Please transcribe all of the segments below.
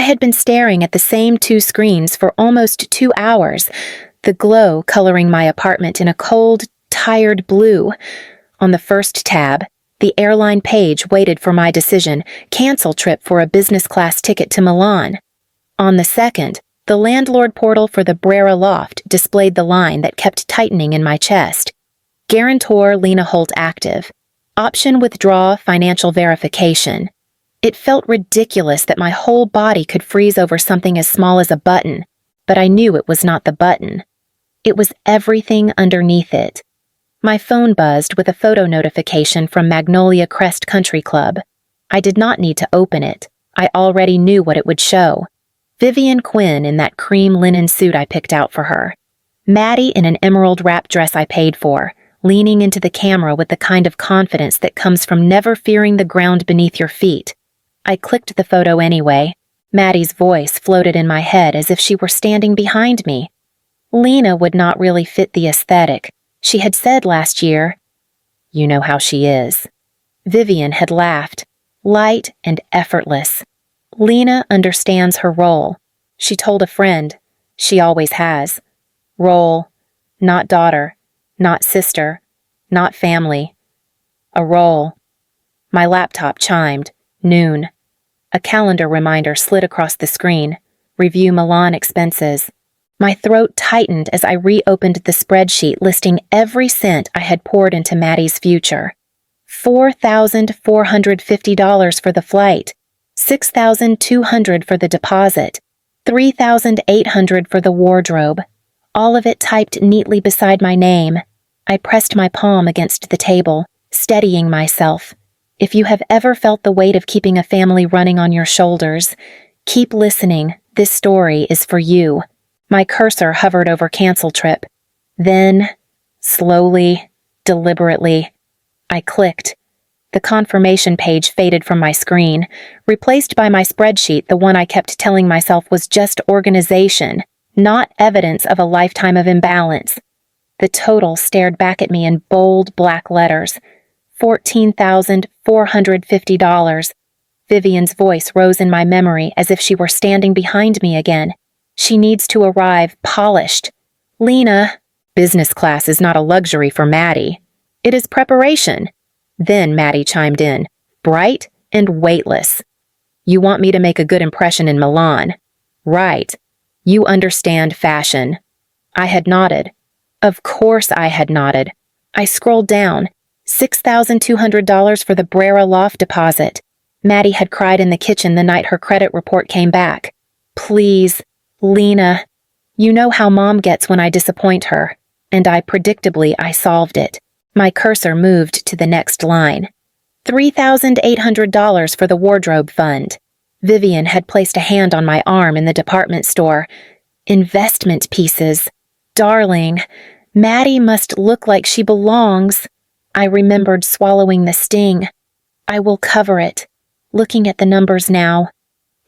had been staring at the same two screens for almost 2 hours, the glow coloring my apartment in a cold, tired blue. On the first tab, the airline page waited for my decision, cancel trip for a business class ticket to Milan. On the second, the landlord portal for the Brera loft displayed the line that kept tightening in my chest. Guarantor Lena Holt active. Option withdraw financial verification. It felt ridiculous that my whole body could freeze over something as small as a button, but I knew it was not the button. It was everything underneath it. My phone buzzed with a photo notification from Magnolia Crest Country Club. I did not need to open it. I already knew what it would show. Vivian Quinn in that cream linen suit I picked out for her. Maddie in an emerald wrap dress I paid for, leaning into the camera with the kind of confidence that comes from never fearing the ground beneath your feet. I clicked the photo anyway. Maddie's voice floated in my head as if she were standing behind me. Lena would not really fit the aesthetic. She had said last year, "You know how she is." Vivian had laughed, light and effortless. Lena understands her role. She told a friend. She always has. Role, not daughter, not sister, not family. A role. My laptop chimed. Noon. A calendar reminder slid across the screen. Review Milan expenses. My throat tightened as I reopened the spreadsheet listing every cent I had poured into Maddie's future. $4,450 for the flight, $6,200 for the deposit, $3,800 for the wardrobe, all of it typed neatly beside my name. I pressed my palm against the table, steadying myself. If you have ever felt the weight of keeping a family running on your shoulders, keep listening. This story is for you. My cursor hovered over cancel trip. Then, slowly, deliberately, I clicked. The confirmation page faded from my screen, replaced by my spreadsheet, the one I kept telling myself was just organization, not evidence of a lifetime of imbalance. The total stared back at me in bold black letters. $14,450. Vivian's voice rose in my memory as if she were standing behind me again. She needs to arrive polished. Lena, business class is not a luxury for Maddie. It is preparation. Then Maddie chimed in, bright and weightless. You want me to make a good impression in Milan. Right. You understand fashion. I had nodded. Of course I had nodded. I scrolled down. $6,200 for the Brera loft deposit. Maddie had cried in the kitchen the night her credit report came back. Please, Lena. You know how Mom gets when I disappoint her. And I solved it. My cursor moved to the next line. $3,800 for the wardrobe fund. Vivian had placed a hand on my arm in the department store. Investment pieces. Darling, Maddie must look like she belongs. I remembered swallowing the sting. I will cover it. Looking at the numbers now.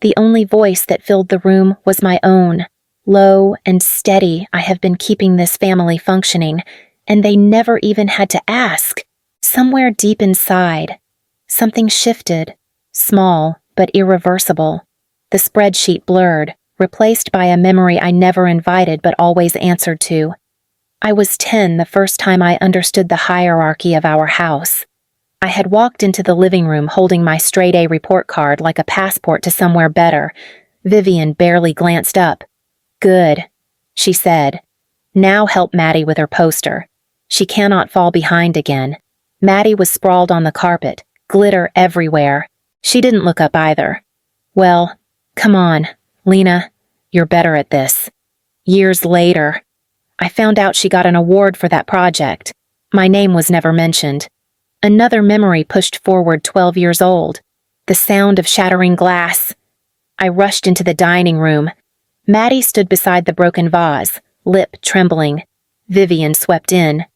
The only voice that filled the room was my own. Low and steady, I have been keeping this family functioning, and they never even had to ask. Somewhere deep inside, something shifted, small but irreversible. The spreadsheet blurred, replaced by a memory I never invited but always answered to. I was 10 the first time I understood the hierarchy of our house. I had walked into the living room holding my straight-A report card like a passport to somewhere better. Vivian barely glanced up. Good, she said. Now help Maddie with her poster. She cannot fall behind again. Maddie was sprawled on the carpet, glitter everywhere. She didn't look up either. Well, come on, Lena, you're better at this. Years later, I found out she got an award for that project. My name was never mentioned. Another memory pushed forward 12 years old. The sound of shattering glass. I rushed into the dining room. Maddie stood beside the broken vase, lip trembling. Vivian swept in.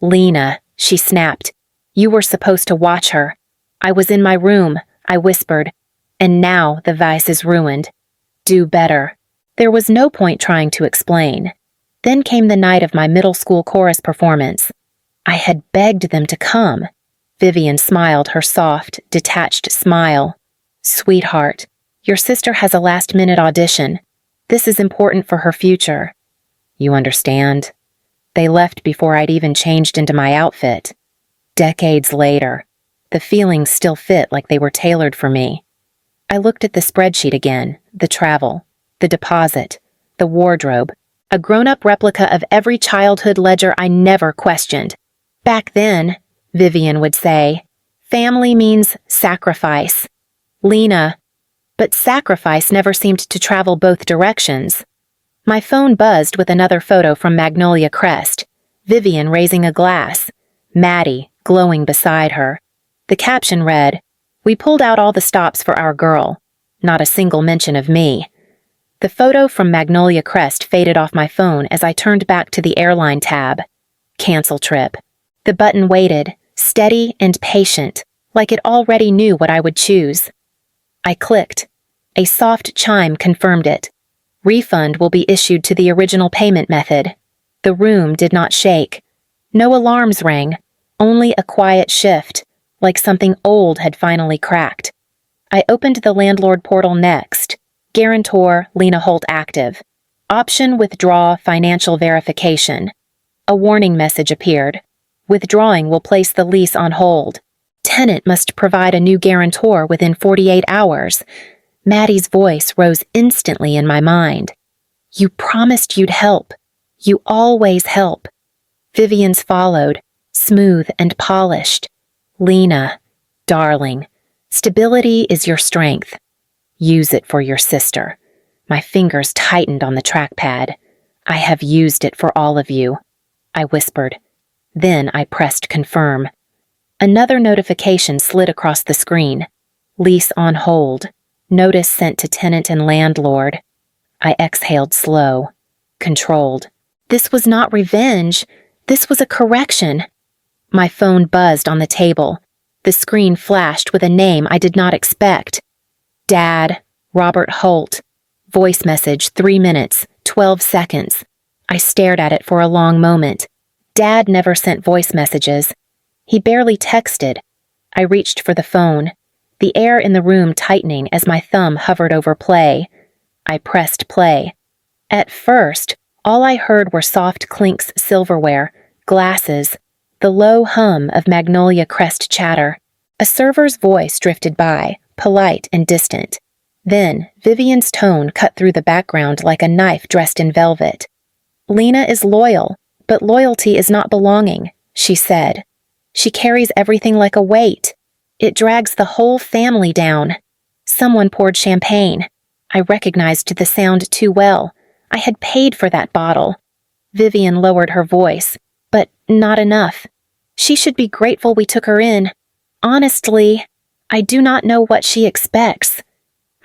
Lena, she snapped. You were supposed to watch her. I was in my room, I whispered. And now the vase is ruined. Do better. There was no point trying to explain. Then came the night of my middle school chorus performance. I had begged them to come. Vivian smiled her soft, detached smile. Sweetheart, Your sister has a last-minute audition. This is important for her future. You understand? They left before I'd even changed into my outfit. Decades later, the feelings still fit like they were tailored for me. I looked at the spreadsheet again, the travel, the deposit, the wardrobe, a grown-up replica of every childhood ledger I never questioned. Back then, Vivian would say, family means sacrifice. Lena, but sacrifice never seemed to travel both directions. My phone buzzed with another photo from Magnolia Crest, Vivian raising a glass, Maddie glowing beside her. The caption read, "We pulled out all the stops for our girl. Not a single mention of me." The photo from Magnolia Crest faded off my phone as I turned back to the airline tab. Cancel trip. The button waited, steady and patient, like it already knew what I would choose. I clicked. A soft chime confirmed it. Refund will be issued to the original payment method. The room did not shake. No alarms rang, only a quiet shift, like something old had finally cracked. I opened the landlord portal next. Guarantor Lena Holt active. Option withdraw financial verification. A warning message appeared. Withdrawing will place the lease on hold. Tenant must provide a new guarantor within 48 hours. Maddie's voice rose instantly in my mind. You promised you'd help. You always help. Vivian's followed, smooth and polished. Lena, darling, stability is your strength. Use it for your sister. My fingers tightened on the trackpad. I have used it for all of you, I whispered. Then I pressed confirm. Another notification slid across the screen. Lease on hold. Notice sent to tenant and landlord. I exhaled slow, controlled. This was not revenge. This was a correction. My phone buzzed on the table. The screen flashed with a name I did not expect. Dad, Robert Holt. Voice message 3 minutes, 12 seconds. I stared at it for a long moment. Dad never sent voice messages. He barely texted. I reached for the phone, the air in the room tightening as my thumb hovered over play. I pressed play. At first, all I heard were soft clinks silverware, glasses, the low hum of Magnolia Crest chatter. A server's voice drifted by, polite and distant. Then, Vivian's tone cut through the background like a knife dressed in velvet. Lena is loyal, but loyalty is not belonging, she said. She carries everything like a weight. It drags the whole family down. Someone poured champagne. I recognized the sound too well. I had paid for that bottle. Vivian lowered her voice, but not enough. She should be grateful we took her in. Honestly, I do not know what she expects.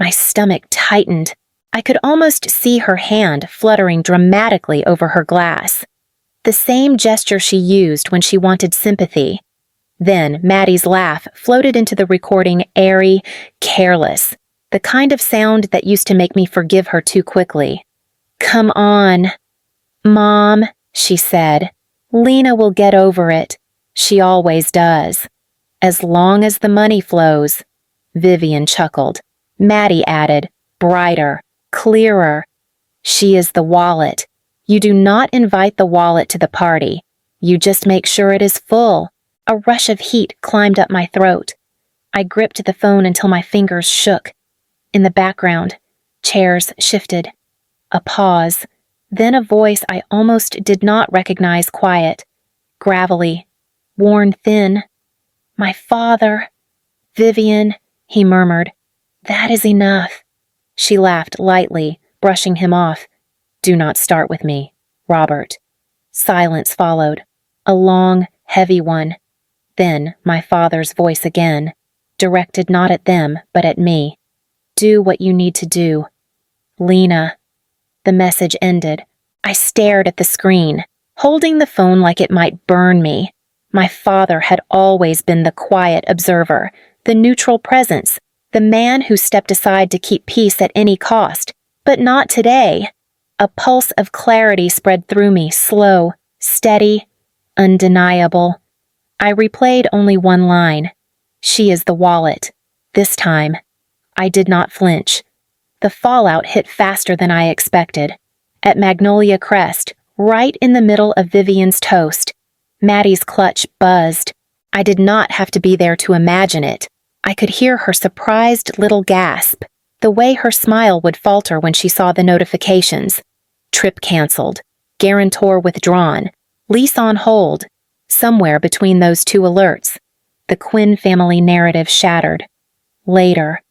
My stomach tightened. I could almost see her hand fluttering dramatically over her glass. The same gesture she used when she wanted sympathy. Then Maddie's laugh floated into the recording, airy, careless, the kind of sound that used to make me forgive her too quickly. Come on. Mom, she said. Lena will get over it. She always does. As long as the money flows. Vivian chuckled. Maddie added, brighter, clearer. She is the wallet. You do not invite the wallet to the party. You just make sure it is full. A rush of heat climbed up my throat. I gripped the phone until my fingers shook. In the background, chairs shifted. A pause, then a voice I almost did not recognize quiet, gravelly, worn thin. My father. Vivian, he murmured. That is enough. She laughed lightly, brushing him off. Do not start with me, Robert. Silence followed, a long, heavy one. Then my father's voice again, directed not at them, but at me. Do what you need to do. Lena. The message ended. I stared at the screen, holding the phone like it might burn me. My father had always been the quiet observer, the neutral presence, the man who stepped aside to keep peace at any cost, but not today. A pulse of clarity spread through me, slow, steady, undeniable. I replayed only one line. She is the wallet. This time, I did not flinch. The fallout hit faster than I expected. At Magnolia Crest, right in the middle of Vivian's toast, Maddie's clutch buzzed. I did not have to be there to imagine it. I could hear her surprised little gasp, the way her smile would falter when she saw the notifications. Trip canceled, guarantor withdrawn, lease on hold. Somewhere between those two alerts, the Quinn family narrative shattered. Later,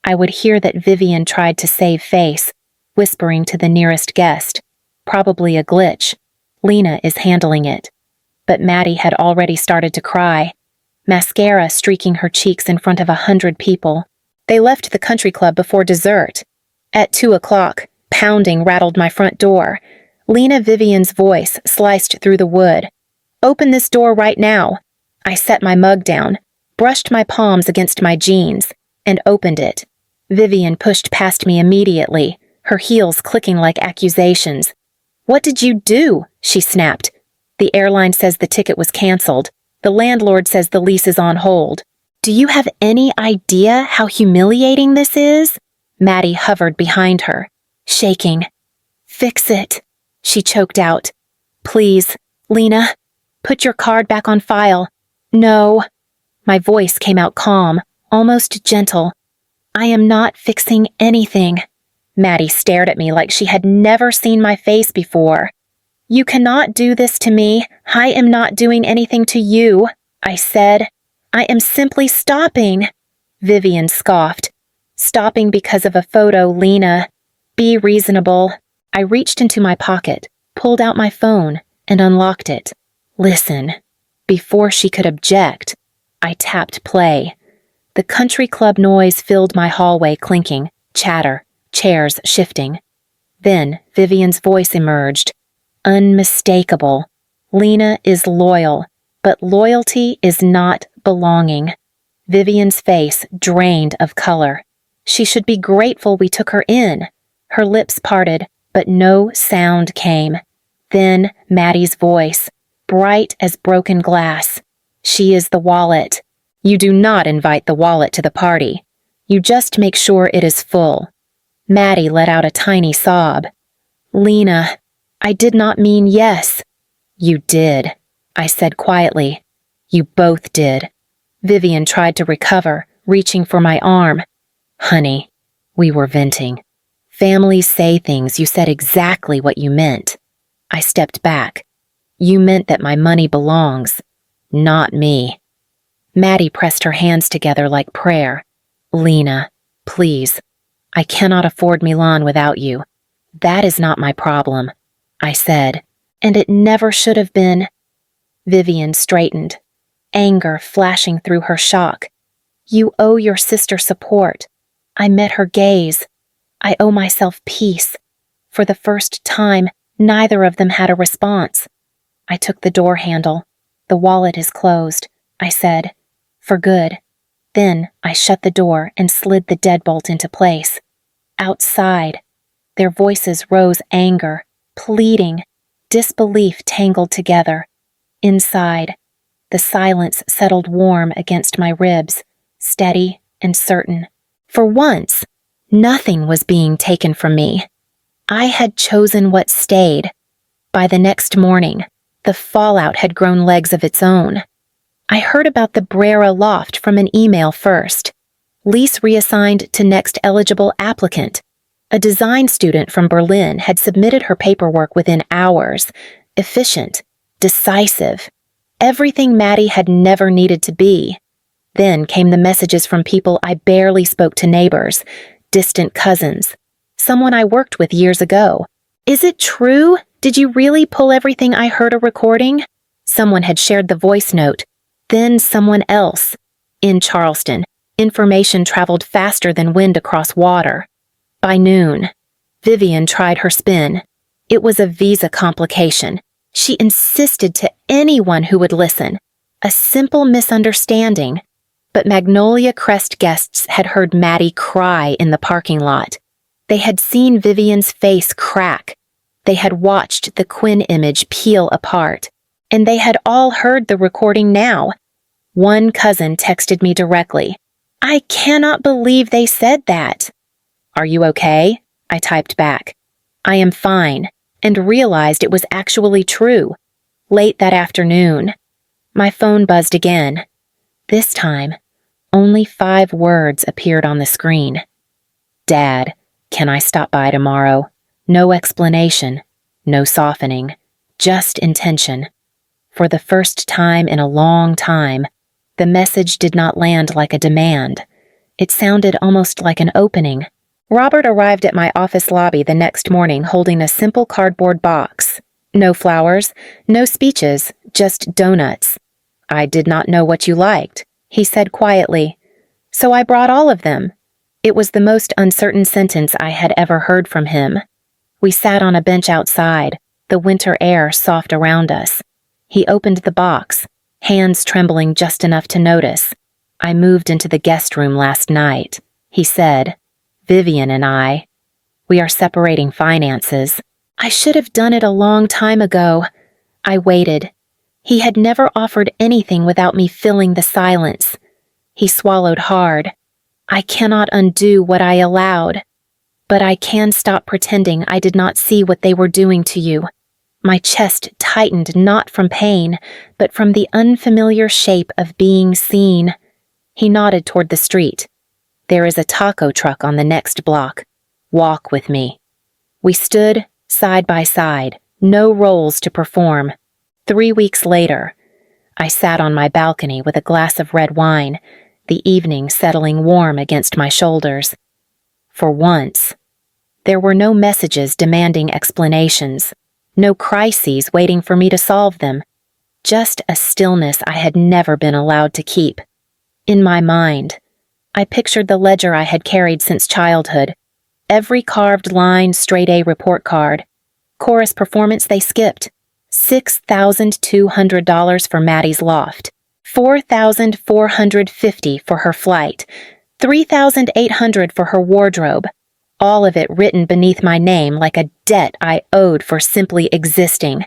I would hear that Vivian tried to save face, whispering to the nearest guest, "Probably a glitch. Lena is handling it." But Maddie had already started to cry, mascara streaking her cheeks in front of 100 people. They left the country club before dessert. At 2 o'clock, pounding rattled my front door. Lena Vivian's voice sliced through the wood. "Open this door right now." I set my mug down, brushed my palms against my jeans, and opened it. Vivian pushed past me immediately, her heels clicking like accusations. "What did you do?" she snapped. "The airline says the ticket was canceled. The landlord says the lease is on hold. Do you have any idea how humiliating this is?" Maddie hovered behind her, shaking. "Fix it," she choked out. "Please, Lena, put your card back on file." "No." My voice came out calm, almost gentle. "I am not fixing anything." Maddie stared at me like she had never seen my face before. "You cannot do this to me. I am not doing anything to you," I said. "I am simply stopping." Vivian scoffed. "Stopping because of a photo, Lena. Be reasonable." I reached into my pocket, pulled out my phone, and unlocked it. "Listen." Before she could object, I tapped play. The country club noise filled my hallway, clinking, chatter, chairs shifting. Then Vivian's voice emerged. Unmistakable. "Lena is loyal, but loyalty is not belonging." Vivian's face drained of color. She should be grateful we took her in. Her lips parted, but no sound came. Then Maddie's voice, bright as broken glass. "She is the wallet. You do not invite the wallet to the party. You just make sure it is full." Maddie let out a tiny sob. "Lena, I did not mean yes." "You did," I said quietly. "You both did." Vivian tried to recover, reaching for my arm. "Honey, we were venting. Families say things. You said exactly what you meant." I stepped back. "You meant that my money belongs, not me." Maddie pressed her hands together like prayer. "Lena, please. I cannot afford Milan without you. That is not my problem," I said, "and it never should have been." Vivian straightened, anger flashing through her shock. "You owe your sister support." I met her gaze. "I owe myself peace." For the first time, neither of them had a response. I took the door handle. "The wallet is closed," I said. "For good." Then I shut the door and slid the deadbolt into place. Outside, their voices rose, anger, pleading, disbelief tangled together. Inside, the silence settled warm against my ribs, steady and certain. For once, nothing was being taken from me. I had chosen what stayed. By the next morning, the fallout had grown legs of its own. I heard about the Brera loft from an email first. Lease reassigned to next eligible applicant. A design student from Berlin had submitted her paperwork within hours. Efficient, decisive. Everything Maddie had never needed to be. Then came the messages from people I barely spoke to, neighbors, distant cousins, someone I worked with years ago. "Is it true? Did you really pull everything I heard a recording?" Someone had shared the voice note. Then someone else. In Charleston, information traveled faster than wind across water. By noon, Vivian tried her spin. It was a visa complication. She insisted to anyone who would listen. A simple misunderstanding. But Magnolia Crest guests had heard Maddie cry in the parking lot. They had seen Vivian's face crack. They had watched the Quinn image peel apart. And they had all heard the recording now. One cousin texted me directly. I cannot believe they said that. Are you okay? I typed back. I am fine, and realized it was actually true. Late that afternoon, my phone buzzed again. This time, only 5 words appeared on the screen. Dad, can I stop by tomorrow? No explanation, no softening, just intention. For the first time in a long time, the message did not land like a demand. It sounded almost like an opening. Robert arrived at my office lobby the next morning holding a simple cardboard box. No flowers, no speeches, just donuts. I did not know what you liked, he said quietly. So I brought all of them. It was the most uncertain sentence I had ever heard from him. We sat on a bench outside, the winter air soft around us. He opened the box, hands trembling just enough to notice. I moved into the guest room last night, he said. Vivian and I. We are separating finances. I should have done it a long time ago. I waited. He had never offered anything without me filling the silence. He swallowed hard. I cannot undo what I allowed. But I can stop pretending I did not see what they were doing to you. My chest tightened not from pain, but from the unfamiliar shape of being seen. He nodded toward the street. There is a taco truck on the next block. Walk with me. We stood side by side, no roles to perform. 3 weeks later, I sat on my balcony with a glass of red wine, the evening settling warm against my shoulders. For once, there were no messages demanding explanations, no crises waiting for me to solve them, just a stillness I had never been allowed to keep. In my mind, I pictured the ledger I had carried since childhood, every carved line straight A report card. Chorus performance they skipped. $6,200 for Maddie's loft. $4,450 for her flight. $3,800 for her wardrobe. All of it written beneath my name like a debt I owed for simply existing.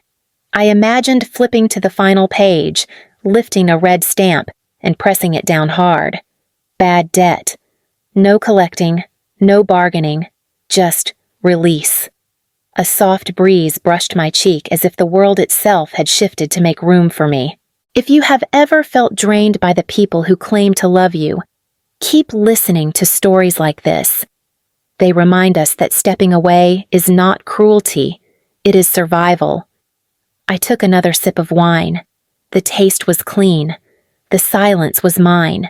I imagined flipping to the final page, lifting a red stamp, and pressing it down hard. Bad debt. No collecting, no bargaining, just release. A soft breeze brushed my cheek as if the world itself had shifted to make room for me. If you have ever felt drained by the people who claim to love you, keep listening to stories like this. They remind us that stepping away is not cruelty, it is survival. I took another sip of wine. The taste was clean. The silence was mine.